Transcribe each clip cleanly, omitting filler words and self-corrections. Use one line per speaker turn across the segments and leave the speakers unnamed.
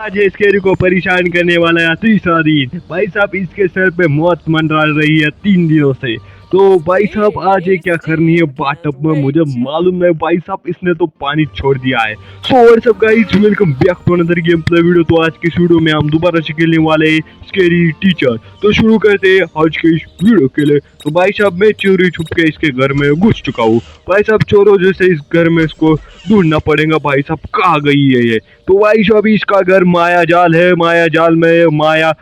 आज स्केरी को परेशान करने वाला है तीसरा दिन। भाई साहब इसके सर पे मौत मंडरा रही है 3 दिनों से। तो भाई साहब आज ये क्या करनी है बाथटब में मुझे मालूम नहीं। भाई साहब इसने तो पानी छोड़ दिया है। So what's up guys, welcome back to another game play video. तो आज की इस वीडियो में हम दोबारा से खेलने वाले हैं स्केरी टीचर। तो शुरू करते हैं आज के इस वीडियो के लिए। तो भाई साहब मैं चोरी छुप के इसके घर में घुस चुका हूँ। भाई साहब चोरों जैसे इस घर में इसको ढूंढना पड़ेगा। भाई साहब कहाँ गई है ये? तो भाई साहब इसका घर माया जाल है, माया जाल में माया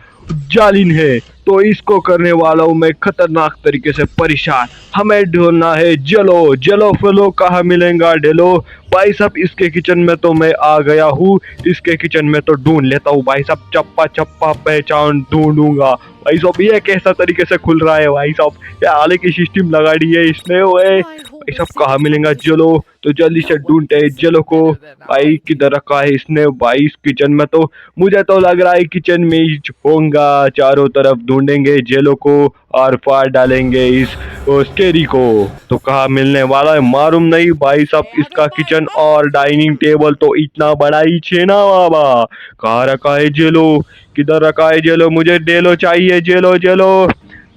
जालिन है। तो इसको करने वाला हूँ मैं खतरनाक तरीके से परेशान। हमें ढूंढना है जलो जलो फलो, कहाँ मिलेगा डेलो। भाई साहब इसके किचन में तो मैं आ गया हूँ। इसके किचन में तो ढूंढ लेता हूँ। भाई साहब चप्पा चप्पा पहचान ढूंढूंगा। भाई साहब ये कैसा तरीके से खुल रहा है? भाई साहब ये आले की सिस्टम लगा दी है इसने। ओए भाई साहब कहाँ मिलेगा जलो? तो जल्दी से ढूंढते हैं जलो को। भाई किधर रखा है इसने? भाई इस किचन में तो मुझे तो लग रहा है किचन में ही होगा। चारों तरफ ढूंढेंगे जेलो को और फाड़ डालेंगे इस स्केरी को। तो कहाँ मिलने वाला है मालूम नहीं। भाई साहब इसका किचन और डाइनिंग टेबल तो इतना बड़ा ही छे ना बाबा। कहाँ रखा है जेलो? किधर रखा है जेलो? मुझे डेलो चाहिए, जेलो जेलो।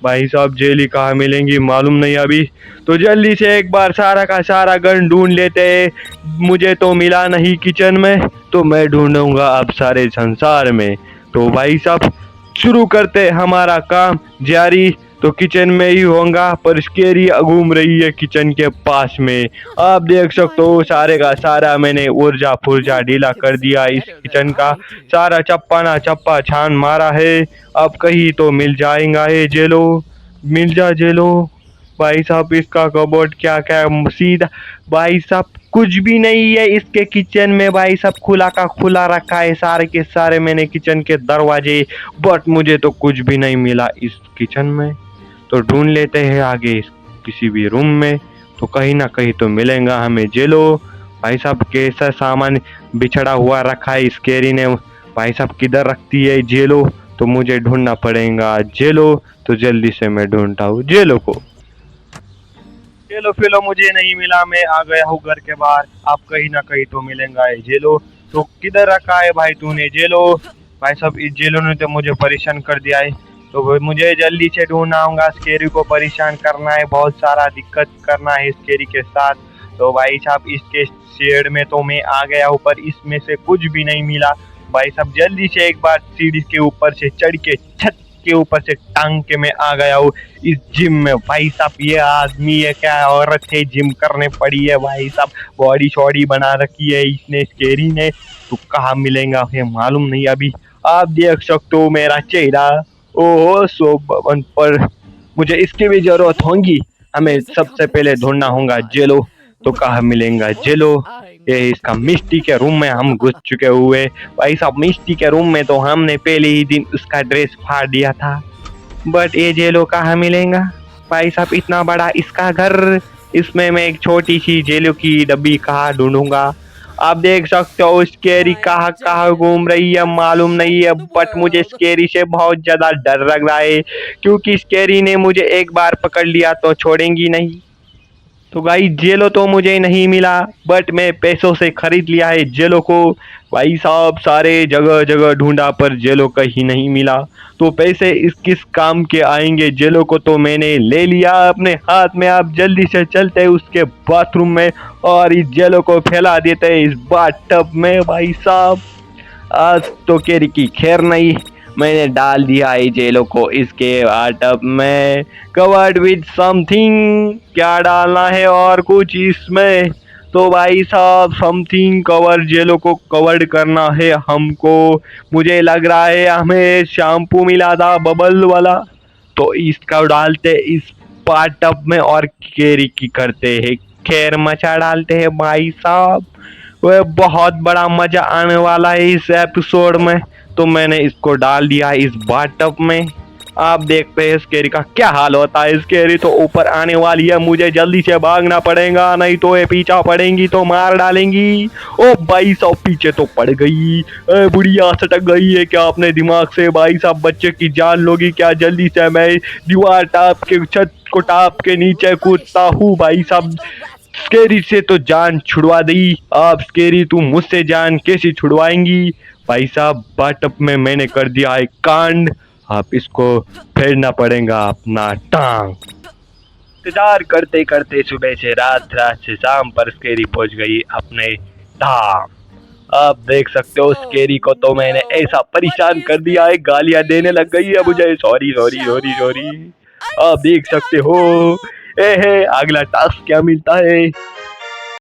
भाई साहब जेली कहाँ मिलेंगी मालूम नहीं अभी। तो जल्दी से एक बार सारा का सारा गन ढूंढ लेते हैं। मुझे तो मिला नहीं किचन में, तो मैं ढूंढूंगा अब सारे संसार में। तो भाई साहब शुरू करते हमारा काम जारी। तो किचन में ही होगा, पर स्केरी घूम रही है किचन के पास में। आप देख सकते हो सारे का सारा मैंने ऊर्जा फुर्जा ढीला कर दिया। इस किचन का सारा चप्पा ना चप्पा छान मारा है। अब कहीं तो मिल जाएगा ये जेलो, मिल जा जेलो। भाई साहब इसका कबोर्ड क्या क्या सीधा। भाई साहब कुछ भी नहीं है इसके किचन में। भाई साहब खुला का खुला रखा है सारे के सारे मैंने किचन के दरवाजे, बट मुझे तो कुछ भी नहीं मिला इस किचन में। तो ढूंढ लेते हैं आगे किसी भी रूम में, तो कहीं ना कहीं तो मिलेगा हमें जेलो। भाई साहब कैसा सामान बिछड़ा हुआ रखा है स्केरी ने। भाई साहब किधर रखती है जेलो? तो मुझे ढूंढना पड़ेगा जेलो। तो जल्दी से मैं ढूंढता हूँ जेलो को। जेलो फिलो मुझे नहीं मिला। मैं आ गया हूँ घर के बाहर। अब कहीं ना कहीं तो मिलेगा ये जेलो। तो किधर रखा है भाई तूने जेलो? भाई साहब इस जेलो ने तो मुझे परेशान कर दिया है। तो मुझे जल्दी से ढूंढना होगा। स्केरी को परेशान करना है, बहुत सारा दिक्कत करना है स्केरी के साथ। तो भाई साहब इसके शेड में तो मैं आ गया हूँ, पर इसमें से कुछ भी नहीं मिला। भाई साहब जल्दी से एक बार सीढ़ी के ऊपर से चढ़ के छत के ऊपर से टांग के मैं आ गया हूँ इस जिम में। भाई साहब ये आदमी है क्या औरत है, जिम करने पड़ी है। भाई साहब बॉडी शॉडी बना रखी है इसने स्केरी ने। तो कहाँ मिलेगा ये मालूम नहीं अभी। आप देख सकते हो मेरा चेहरा। ओहो सो भवन पर मुझे इसकी भी जरूरत होगी। हमें सबसे पहले ढूंढना होगा जेलो। तो कहाँ मिलेगा जेलो? ये इसका मिस्टी के रूम में हम घुस चुके हुए। भाई साहब मिस्टी के रूम में तो हमने पहले ही दिन उसका ड्रेस फाड़ दिया था, बट ये जेलो कहाँ मिलेगा? भाई साहब इतना बड़ा इसका घर, इसमें मैं एक छोटी सी जेलो की डब्बी कहाँ ढूंढूंगा? आप देख सकते हो स्केरी कहाँ कहाँ घूम रही है मालूम नहीं है, बट मुझे स्केरी से बहुत ज्यादा डर लग रहा है, क्योंकि स्केरी ने मुझे एक बार पकड़ लिया तो छोड़ेंगी नहीं। तो भाई जेलो तो मुझे नहीं मिला, बट मैं पैसों से खरीद लिया है जेलो को। भाई साहब सारे जगह जगह ढूंढा पर जेलो कहीं नहीं मिला। तो पैसे इस किस काम के आएंगे? जेलो को तो मैंने ले लिया अपने हाथ में। आप जल्दी से चलते हैं उसके बाथरूम में और इस जेलो को फैला देते हैं इस बाथटब में। भाई साहब आज तो केरी की खैर नहीं, मैंने डाल दिया है जेलो को इसके बाथटब में, कवर्ड विद समथिंग। क्या डालना है और कुछ इसमें? तो भाई साहब समथिंग कवर, जेलो को कवर्ड करना है हमको। मुझे लग रहा है हमें शैम्पू मिला था बबल वाला, तो इसका डालते इस बाथटब में और केरी की करते हैं खैर मचा डालते हैं। भाई साहब वह बहुत बड़ा मजा आने वाला है इस एपिसोड में। तो मैंने इसको डाल दिया इस बाथटब में। आप देखते हैं स्केरी का क्या हाल होता है। स्केरी तो ऊपर आने वाली है, मुझे जल्दी से भागना पड़ेगा, नहीं तो ये पीछा पड़ेंगी तो मार डालेंगी। ओ भाई साहब पीछे तो पड़ गई। बुढ़िया सटक गई है क्या अपने दिमाग से? भाई साहब बच्चे की जान लोगी क्या? जल्दी से मैं दीवार टाप के छत को टाप के नीचे कूदता हूँ। भाई साहब स्केरी से तो जान छुड़वा दी। अब स्केरी तुम मुझसे जान कैसी छुड़वाएंगी? भाई साहब बाटअप में मैंने कर दिया है कांड, आप इसको फेरना पड़ेगा अपना टांग। इंतजार करते करते सुबह से रात, रात से शाम पर स्केरी पहुंच गई अपने धाम। आप देख सकते हो स्केरी को तो मैंने ऐसा परेशान कर दिया है, गालियां देने लग गई है मुझे, सॉरी सॉरी सॉरी सॉरी। आप देख सकते हो। ए है अगला टास्क क्या मिलता है,